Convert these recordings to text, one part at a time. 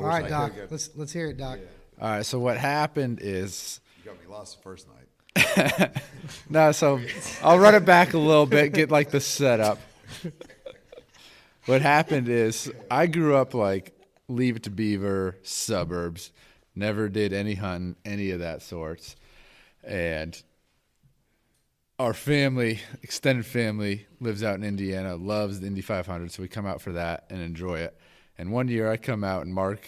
All right, Doc. Let's hear it, Doc. Yeah. All right. So what happened is You got me lost the first night. no. So I'll run it back a little bit, get like the setup. What happened is I grew up like Leave It to Beaver suburbs, never did any hunting, any of that sorts, and our family, extended family, lives out in Indiana, loves the Indy 500, so we come out for that and enjoy it. And one year I come out and Mark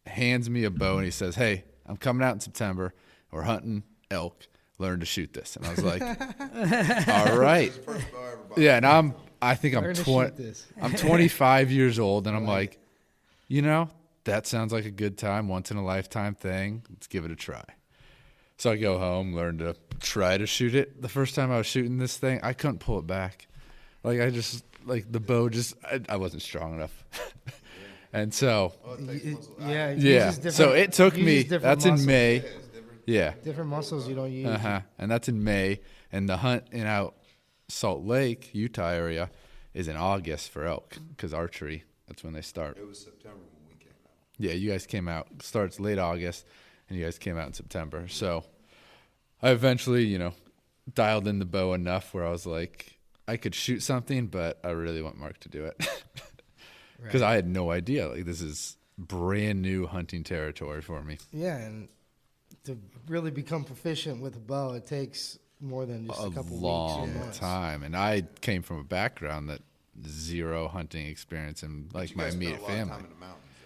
hands me a bow and he says, "Hey, I'm coming out in September. We're hunting elk. Learn to shoot this." And I was like, "All right." Yeah, and I think I'm 25 years old, and I'm like, that sounds like a good time, once in a lifetime thing. Let's give it a try. So I go home, learn to try to shoot it. The first time I was shooting this thing, I couldn't pull it back. Like the bow I wasn't strong enough. And so, so it took me, that's in May. Yeah. Different muscles you don't use. And that's in May. And the hunt in out Salt Lake, Utah area is in August for elk because archery, that's when they start. It was September when we came out. Yeah, you guys came out. Starts late August, and you guys came out in September. So I eventually, dialed in the bow enough where I was like, I could shoot something, but I really want Mark to do it. Because I had no idea. Like, this is brand new hunting territory for me. Yeah, and to really become proficient with a bow, it takes more than just a couple weeks. A long time. And I came from a background that zero hunting experience in like my immediate family.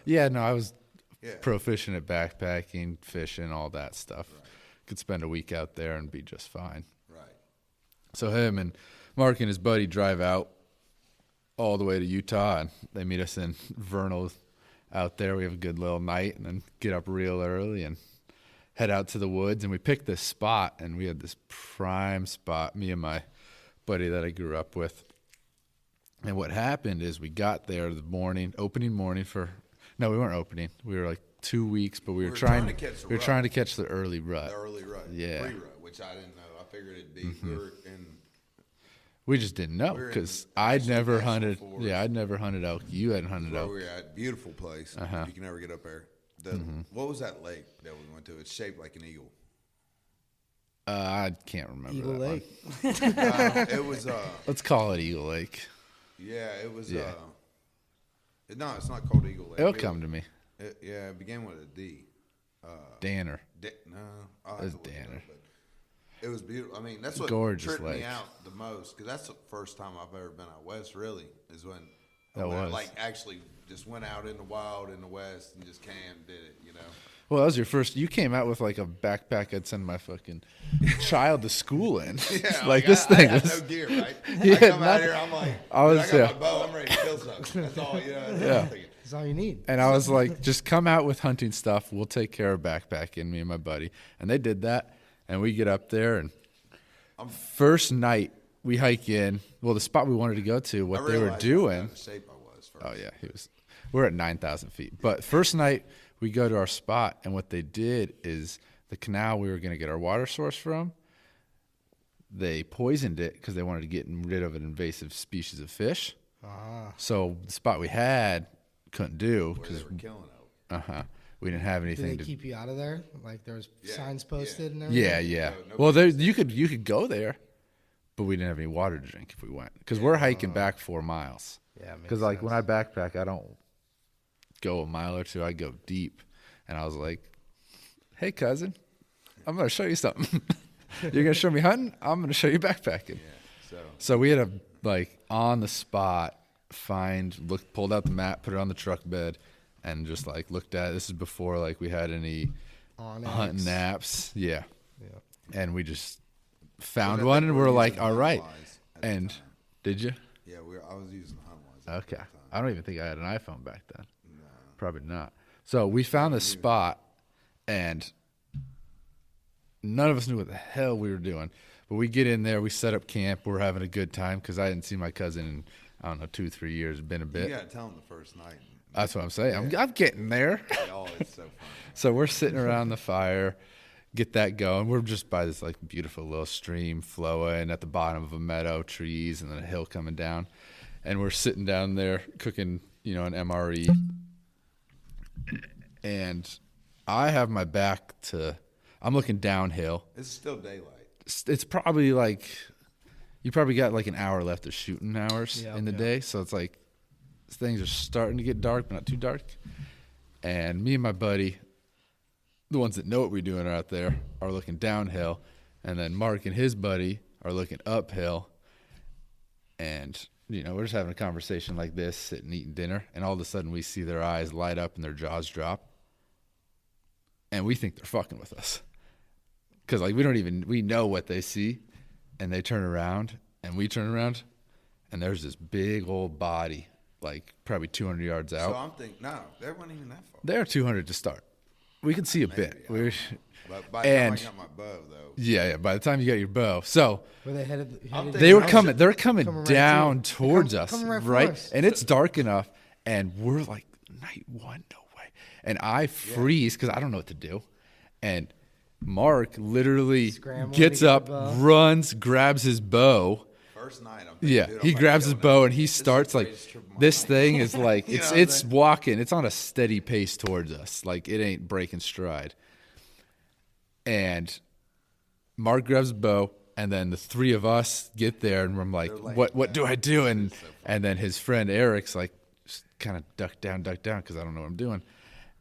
Yeah, no, I was proficient at backpacking, fishing, all that stuff. Right. Could spend a week out there and be just fine. Right. So him and Mark and his buddy drive out all the way to Utah, and they meet us in Vernal out there. We have a good little night, and then get up real early and head out to the woods. And we picked this spot, and we had this prime spot, me and my buddy that I grew up with. And what happened is we got there the opening morning no, we weren't opening. We were like 2 weeks, but we were trying to catch the early rut. The early rut. Yeah. Pre-rut, which I didn't know. I figured it'd be we just didn't know because I'd never hunted. Yeah, I'd never hunted elk. You hadn't hunted elk. We were at beautiful place. You can never get up there. What was that lake that we went to? It's shaped like an eagle. I can't remember. Eagle Lake. It was. Let's call it Eagle Lake. Yeah, it was. Yeah. No, it's not called Eagle Lake. It'll come to me. It began with a D. Danner. No, it was Danner. It was beautiful. I mean, that's what tripped me out the most because that's the first time I've ever been out west. Really, is when I actually just went out in the wild in the west and just did it. Well, that was your first. You came out with like a backpack I'd send my fucking child to school in. Yeah, like this thing was no gear, right? I come out here, I'm like, I got my bow, I'm ready to kill something. That's all. That's all you need. And I was like, just come out with hunting stuff. We'll take care of backpacking, me and my buddy. And they did that. And we get up there, and first night we hike in. Well, the spot we wanted to go to, what they were doing. What shape I was first. Oh yeah, we're at 9,000 feet. But first night we go to our spot, and what they did is the canal we were going to get our water source from, they poisoned it because they wanted to get rid of an invasive species of fish. So the spot we had couldn't do because they were killing elk. We didn't have anything. Did they keep you out of there? Like there was signs posted and everything? Yeah. Well, you could go there, but we didn't have any water to drink if we went because we're hiking back 4 miles. Yeah, because like when I backpack, I don't go a mile or two. I go deep, and I was like, "Hey, cousin, I'm gonna show you something. You're gonna show me hunting. I'm gonna show you backpacking." Yeah. So we had to on the spot pulled out the map, put it on the truck bed. And just looked at it. This is before we had any hunting apps. Yeah. And we just found one and we're like, all right. And did you? Yeah, I was using HuntWise. Okay. I don't even think I had an iPhone back then. No. Probably not. So we found this spot and none of us knew what the hell we were doing. But we get in there, we set up camp, we're having a good time because I hadn't seen my cousin in, I don't know, 2-3 years. It's been a bit. You got to tell him the first night. That's what I'm saying. I'm getting there. Oh, it's so funny. So we're sitting around the fire, get that going. We're just by this beautiful little stream flowing at the bottom of a meadow, trees, and then a hill coming down. And we're sitting down there cooking, an MRE. and I have my back to. I'm looking downhill. It's still daylight. It's probably like you probably got like an hour left of shooting hours in the day, so it's like things are starting to get dark, but not too dark. And me and my buddy, the ones that know what we're doing out there, are looking downhill, and then Mark and his buddy are looking uphill. And we're just having a conversation like this, sitting eating dinner, and all of a sudden we see their eyes light up and their jaws drop, and we think they're fucking with us. Because like we know what they see, and they turn around, and we turn around, and there's this big old body, like probably 200 yards out. So I'm thinking, no, they weren't even that far. They're 200 to start. We can see a bit. But by the time I got my bow, though. Yeah. By the time you got your bow, so were they headed? they were coming. They're coming down right towards us, coming right? And it's dark enough, and we're like, night one, no way. And I freeze because I don't know what to do, and Mark literally gets up, runs, grabs his bow. First night, I'm thinking, he grabs his bow and he starts like this thing is like it's walking. It's on a steady pace towards us. Like it ain't breaking stride. And Mark grabs his bow, and then the three of us get there, and we're like, "What do I do?" And then his friend Eric's like, kind of duck down, because I don't know what I'm doing.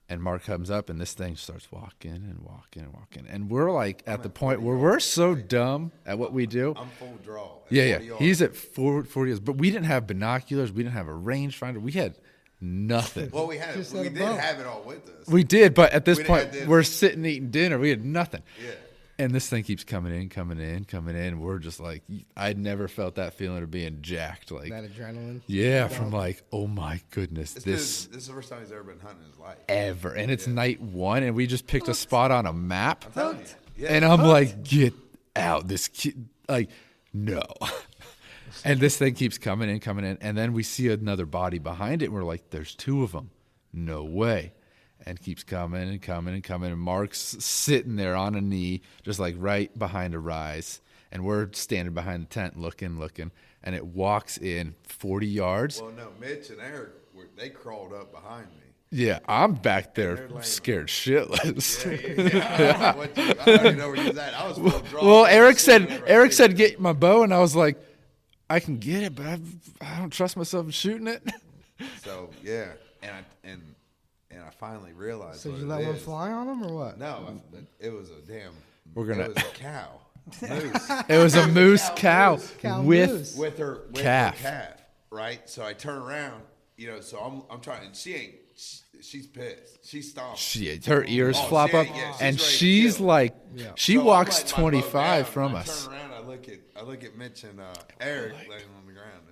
And Mark comes up, and this thing starts walking and walking and walking. And we're like at the point where we're so dumb at what we do. I'm full draw. Yeah. He's at 40 yards. But we didn't have binoculars. We didn't have a rangefinder. We had nothing. Well, we did have it all with us. We did, but at this point, we're sitting eating dinner. We had nothing. Yeah. And this thing keeps coming in. We're just like, I'd never felt that feeling of being jacked. Like that adrenaline. Yeah, from like, oh my goodness, this is the first time he's ever been hunting in his life. Ever. And it's night one, and we just picked a spot on a map. I'm telling you. Yeah. And I'm like, get out. This kid, like, no. And this thing keeps coming in. And then we see another body behind it, and we're like, there's two of them. No way. And keeps coming. And Mark's sitting there on a knee, just like right behind a rise. And we're standing behind the tent looking. And it walks in 40 yards. Well, no, Mitch and Eric, they crawled up behind me. Yeah, I'm back there scared shitless. Yeah. I don't even know where he's at. I was full draw. Well, Eric said, get my bow. And I was like, I can get it, but I don't trust myself in shooting it. So, yeah. And I finally realized. So did you let one fly on him or what? No, it was a damn. It was a cow. Moose. It was a moose cow with her calf. Right. So I turn around, So I'm trying, and she's pissed. She's stomping. Her ears flop up, and she's like, she walks 25 from I us. turn around, I look at Mitch and Eric laying on the ground.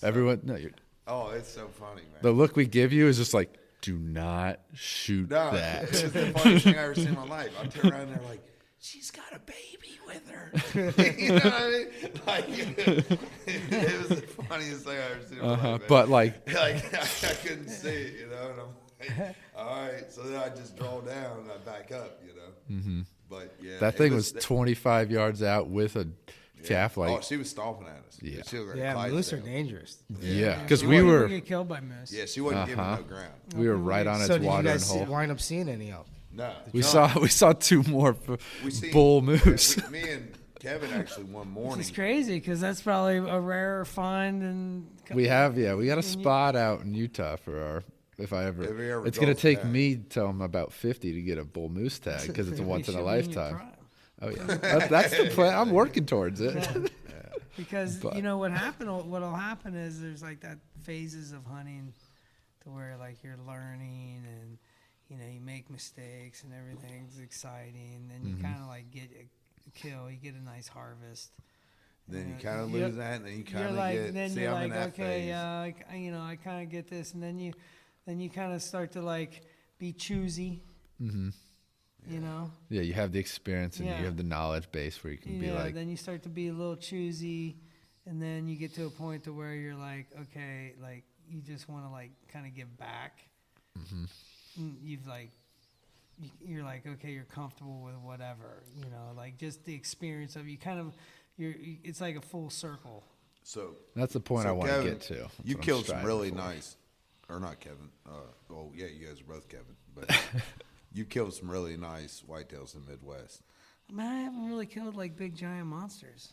Everyone, it's so funny, man. The look we give you is just like, do not shoot that. It's the funniest thing I've ever seen in my life. I turn around and they're like, she's got a baby with her. You know what I mean? Like, it was the funniest thing I've ever seen in my life. Man. But like I couldn't see it, And I'm like, all right. So then I just draw down and I back up, Mm-hmm. But yeah, that thing was 25 yards out with a calf. Like, she was stomping at us. Yeah, moose are dangerous. Yeah, because we were get killed by moose. Yeah, she wasn't giving no ground. We were right on its watering hole. So did you guys wind up seeing any of them? No, we saw two more bull moose. Me and Kevin actually one morning. It's crazy because that's probably a rare find. And we got a spot out in Utah for our. If it's going to take me till I'm about 50 to get a bull moose tag because it's a once in a lifetime. Oh yeah, that's the plan. I'm working towards it. Yeah. Because what'll happen is there's like that phases of hunting to where like you're learning and you make mistakes and everything's exciting. Then you kind of like get a kill, you get a nice harvest. Then you kind of lose that, and then you kind of get. Then see, you're I'm like, in that okay, phase. I kind of get this, and then you kind of start to like be choosy. Mm-hmm. Yeah, you have the experience and you have the knowledge base where you can be like. Then you start to be a little choosy, and then you get to a point to where you're like, okay, like you just want to like kind of give back. Mm-hmm. You're like, okay, you're comfortable with whatever, like just the experience of it's like a full circle. So that's the point I want to get to. You killed some really nice or not Kevin. Well, yeah, you guys are both Kevin, but you killed some really nice whitetails in the Midwest. Man, I haven't really killed like big giant monsters.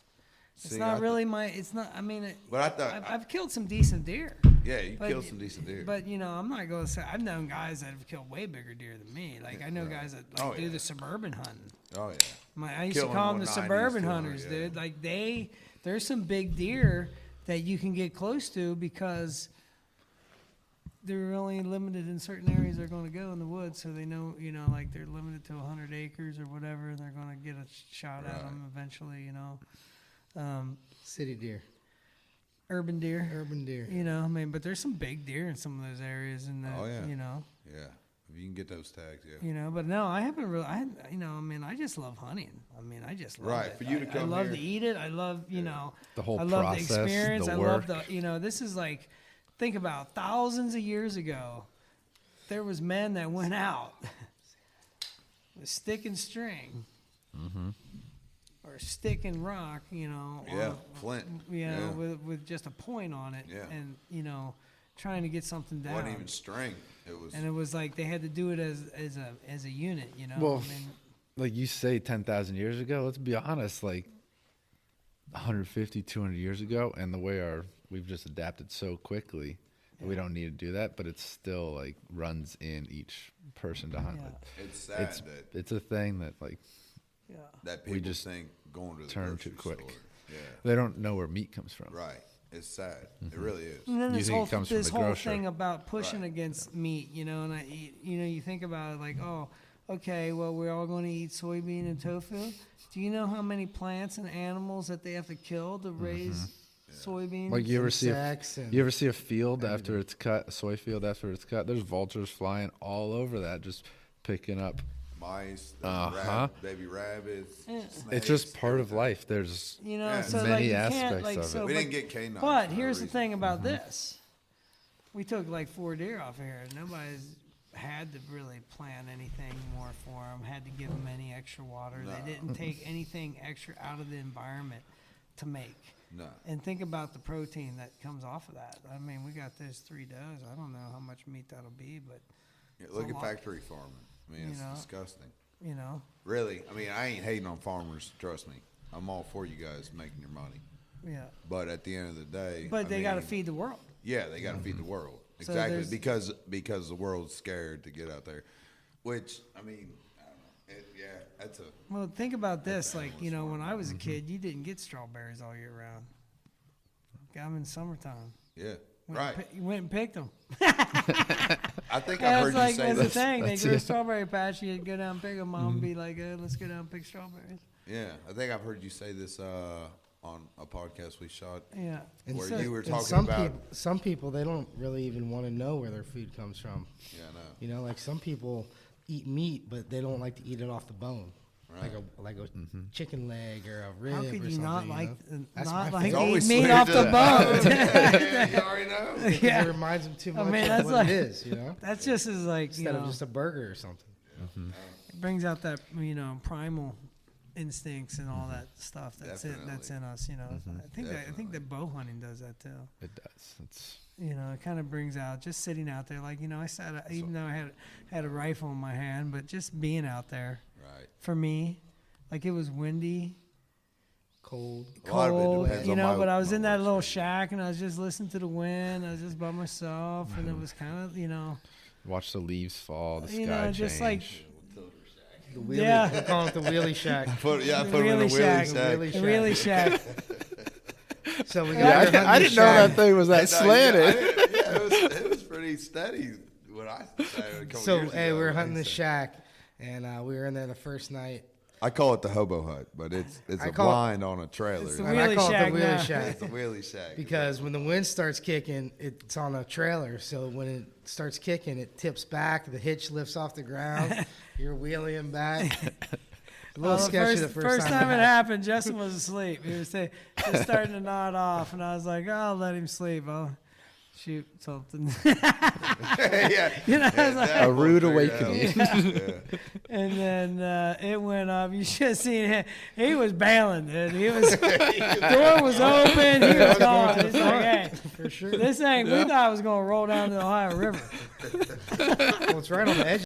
It's See, not really my. It's not. I mean, but I thought I've killed some decent deer. Yeah, you killed some decent deer. But I'm not going to say I've known guys that have killed way bigger deer than me. Like I know guys that do the suburban hunting. Oh yeah. I used to call them the suburban hunters, dude. Like there's some big deer that you can get close to because they're only limited in certain areas they're going to go in the woods, so they know, like they're limited to 100 acres or whatever, and they're going to get a shot at them eventually, City deer. Urban deer. Urban deer. But there's some big deer in some of those areas, and Yeah, if you can get those tags, but no, I haven't really. I just love hunting. I just love it. For you to come I love here. to eat it. I love, the whole I love process, the experience. the I work. love the, this is like, think about thousands of years ago, there was men that went out with stick and string, or stick and rock, flint, with just a point on it, Yeah. and trying to get something down. It wasn't even string. And it was like they had to do it as a unit, Well, like you say, 10,000 years ago. Let's be honest, like 150, 200 years ago, and the way we've just adapted so quickly. We don't need to do that, but it still like runs in each person to hunt. Yeah. It's sad It's a thing that like that people just think going to the turn grocery too quick. store. Yeah, They don't know where meat comes from. right. It's sad. It really is. And then You this think whole it comes from the whole grocer. thing about pushing Right. against meat, and you think about it like, oh, okay, well, we're all going to eat soybean and tofu. Do you know how many plants and animals that they have to kill to raise soybeans? Like you ever see Insects and you ever see a field after it's cut, a soy field after it's cut? There's vultures flying all over that, just picking up. Mice, baby rabbits. Snakes, It's just part of life. There's so many like you aspects can't, like, of so, it. We but, didn't get canines. but for no here's the reason. thing about this: we took like 4 deer off of here. Nobody's had to really plan anything more for them. Had to give them any extra water. No. They didn't take anything extra out of the environment to make. No. And think about the protein that comes off of that. I mean, we got those 3 does. I don't know how much meat that'll be, but Yeah, look a at lot. factory farming. I mean, it's You know. disgusting. you know, Really, I mean, I ain't hating on farmers. Trust me, I'm all for you guys making your money. yeah. But at the end of the day, But they got to mean, feed the world. Yeah, they got to feed the world. So Exactly, there's- because the world's scared to get out there. Which I mean, I don't know. That's a Well, think about this. That's Like, animal when I was Mm-hmm. a kid, you didn't get strawberries all year round. Got them in summertime. yeah. Went Right. And you went and picked them. I think Yeah, I've it's heard like you say that's the this. thing. They That's grew a it. strawberry patch. You'd go down and pick them. Mom would be like, "Let's go down and pick strawberries." Yeah, I think I've heard you say this on a podcast we shot. Yeah. And Where so- you were and talking some about- some people they don't really even want to know where their food comes from. Yeah, I know. Like some people eat meat, but they don't like to eat it off the bone, Right. like a chicken leg or a rib. How or could you something, not you like know? That's not my like It's favorite. eat always meat weird off to- the bone? Yeah, you already know. Because Yeah. it reminds them too I much mean, of that's what like- it is, you know. That's just as like Instead of just a burger or something. it brings out that primal instincts and all that stuff that's Definitely. in us. I think that bow hunting does that too. It does. It's It kind of brings out just sitting out there. Like I sat, even though I had a rifle in my hand, but just being out there Right. for me, like it was windy, Cold. A lot of it cold, depends on my- but I was my in that work little schedule. shack and I was just listening to the wind. I was just by myself, and it was kind of, watch the leaves fall, the You sky know, just change. like The wheelie, Yeah. they call it the wheelie shack. I put him in a Wheelie wheelie shack. shack. Wheelie the really shack. So we got yeah, our I hunting didn't know that shack. thing was that slanted. It was pretty steady when I started a couple So years hey, ago, we were like hunting I the said. shack, and we were in there the first night. I call it the hobo hut, but it's I a call it- blind on a trailer. It's the And I wheelie call shack it the now. wheelie shack It's a wheelie shack. because when the wind starts kicking, it's on a trailer. So when it starts kicking, it tips back. The hitch lifts off the ground. You're wheeling back. A little sketchy the first time. it happened, Justin was asleep. He was just starting to nod off, and I was like, "Oh, I'll let him sleep. shoot something. Yeah. You know, I was like, A rude awakening. Yeah. and then it went up. You should have seen him. He was bailing, dude. He was. Door was open. He was gone. It's like, hey, For sure. this ain't. We thought it was gonna roll down the Ohio River. Well, it's right on the edge